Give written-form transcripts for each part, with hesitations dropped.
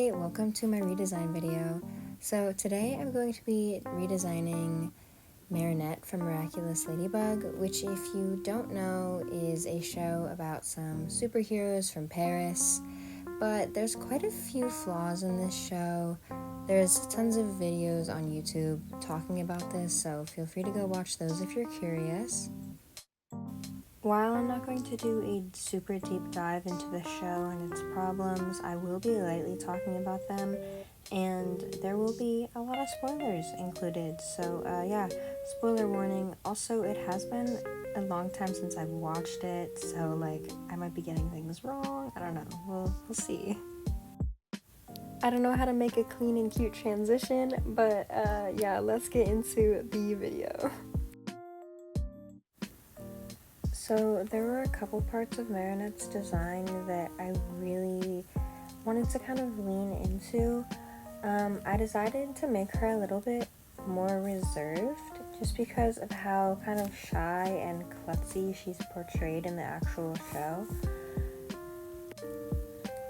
Hey, welcome to my redesign video. So today I'm going to be redesigning Marinette from Miraculous Ladybug, which if you don't know is a show about some superheroes from Paris, but there's quite a few flaws in this show. There's tons of videos on YouTube talking about this, so feel free to go watch those if you're curious. While I'm not going to do a super deep dive into the show and its problems, I will be lightly talking about them, and there will be a lot of spoilers included. So yeah, spoiler warning. Also, it has been a long time since I've watched it, so like I might be getting things wrong. I don't know. We'll see. I don't know how to make a clean and cute transition, but yeah, let's get into the video. So there were a couple parts of Marinette's design that I really wanted to kind of lean into. I decided to make her a little bit more reserved just because of how kind of shy and klutzy she's portrayed in the actual show.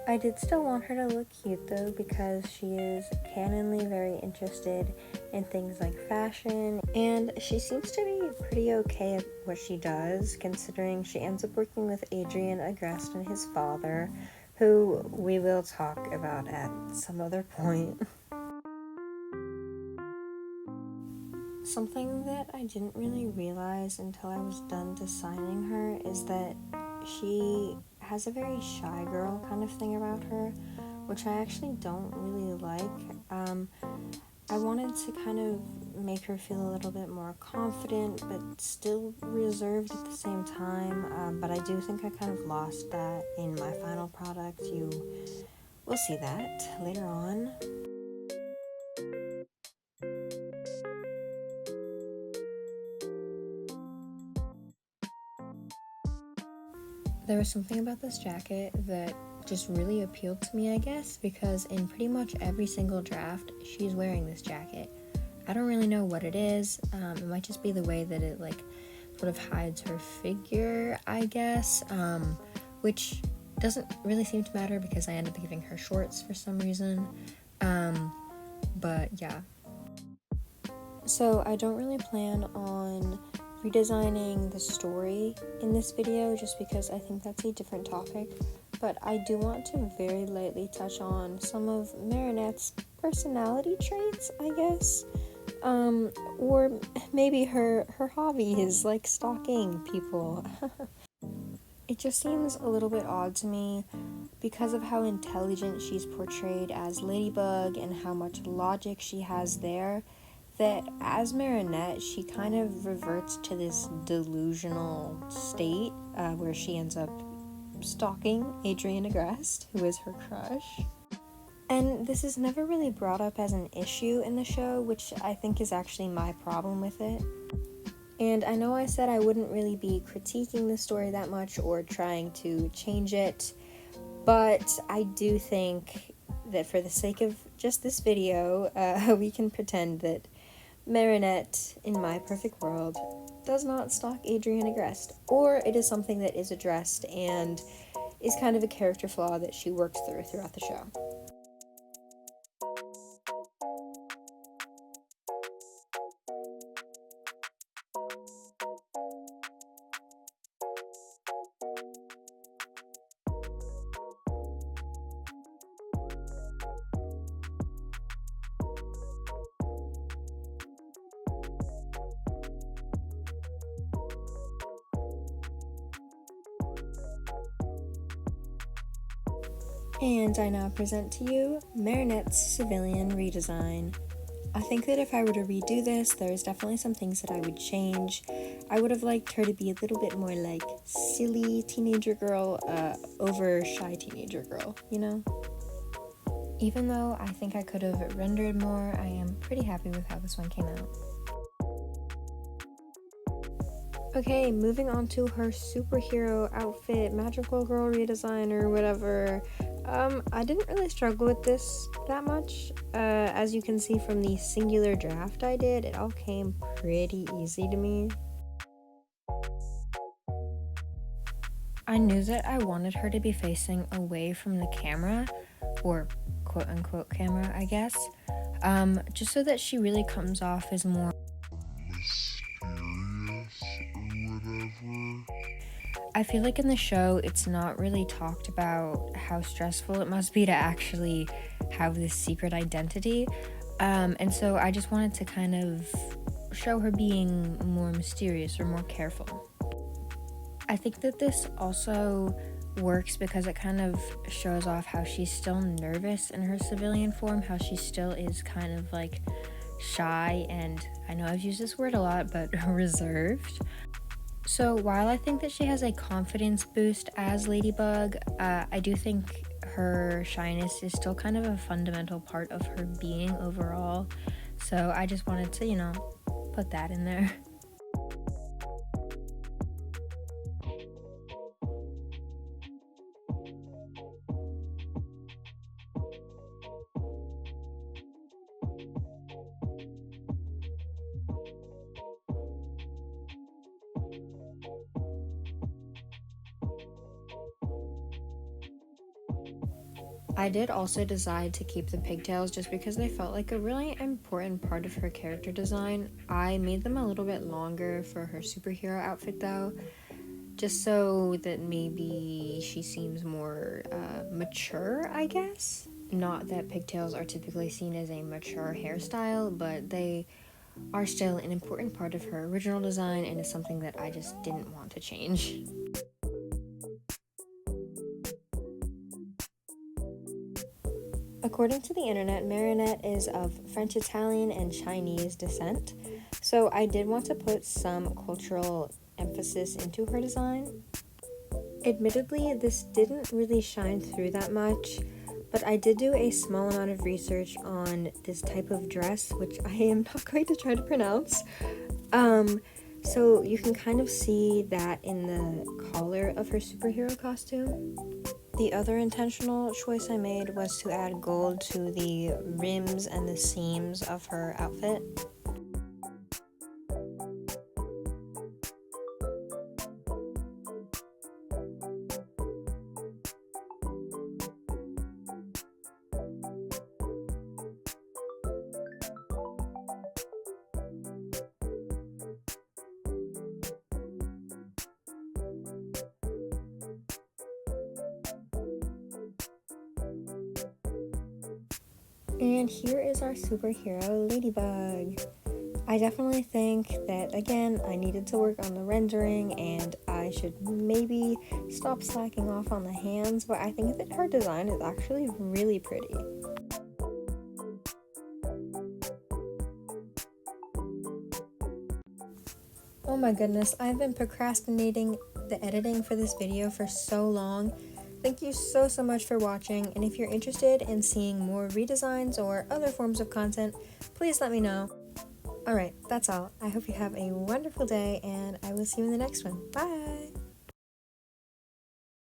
I did still want her to look cute though, because she is canonly very interested in things like fashion, and she seems to be pretty okay at what she does, considering she ends up working with Adrien Agreste and his father, who we will talk about at some other point. Something that I didn't really realize until I was done designing her is that she has a very shy girl kind of thing about her, which I actually don't really like. I wanted to kind of make her feel a little bit more confident, but still reserved at the same time, but I do think I kind of lost that in my final product. You will see that later on. There was something about this jacket that just really appealed to me, I guess, because in pretty much every single draft, she's wearing this jacket. I don't really know what it is. It might just be the way that it like sort of hides her figure, I guess, which doesn't really seem to matter because I ended up giving her shorts for some reason. But yeah. So I don't really plan on redesigning the story in this video just because I think that's a different topic, but I do want to very lightly touch on some of Marinette's personality traits, I guess, or maybe her hobby is like stalking people. It just seems a little bit odd to me because of how intelligent she's portrayed as Ladybug and how much logic she has there, that as Marinette, she kind of reverts to this delusional state where she ends up stalking Adrien Agreste, who is her crush. And this is never really brought up as an issue in the show, which I think is actually my problem with it. And I know I said I wouldn't really be critiquing the story that much or trying to change it, but I do think that for the sake of just this video, we can pretend that Marinette, in my perfect world, does not stalk Adrien Agreste, or it is something that is addressed and is kind of a character flaw that she works through throughout the show. And I now present to you Marinette's civilian redesign. I think that if I were to redo this, there's definitely some things that I would change. I would have liked her to be a little bit more like silly teenager girl over shy teenager girl, you know? Even though I think I could have rendered more, I am pretty happy with how this one came out. Okay, moving on to her superhero outfit, magical girl redesign or whatever. I didn't really struggle with this that much. As you can see from the singular draft I did, it all came pretty easy to me. I knew that I wanted her to be facing away from the camera, or quote-unquote camera, I guess, just so that she really comes off as more mysterious or whatever. I feel like in the show, it's not really talked about how stressful it must be to actually have this secret identity, and so I just wanted to kind of show her being more mysterious or more careful. I think that this also works because it kind of shows off how she's still nervous in her civilian form, how she still is kind of like shy and, I know I've used this word a lot, but reserved. So while I think that she has a confidence boost as Ladybug, I do think her shyness is still kind of a fundamental part of her being overall. So I just wanted to, put that in there. I did also decide to keep the pigtails just because they felt like a really important part of her character design. I made them a little bit longer for her superhero outfit though, just so that maybe she seems more mature, I guess. Not that pigtails are typically seen as a mature hairstyle, but they are still an important part of her original design and is something that I just didn't want to change. According to the internet, Marinette is of French, Italian, and Chinese descent, so I did want to put some cultural emphasis into her design. Admittedly, this didn't really shine through that much, but I did do a small amount of research on this type of dress, which I am not going to try to pronounce. So you can kind of see that in the collar of her superhero costume. The other intentional choice I made was to add gold to the rims and the seams of her outfit. And here is our superhero, Ladybug. I definitely think that, again, I needed to work on the rendering and I should maybe stop slacking off on the hands, but I think that her design is actually really pretty. Oh my goodness, I've been procrastinating the editing for this video for so long. Thank you so much for watching, and if you're interested in seeing more redesigns or other forms of content, please let me know. Alright, that's all. I hope you have a wonderful day, and I will see you in the next one. Bye!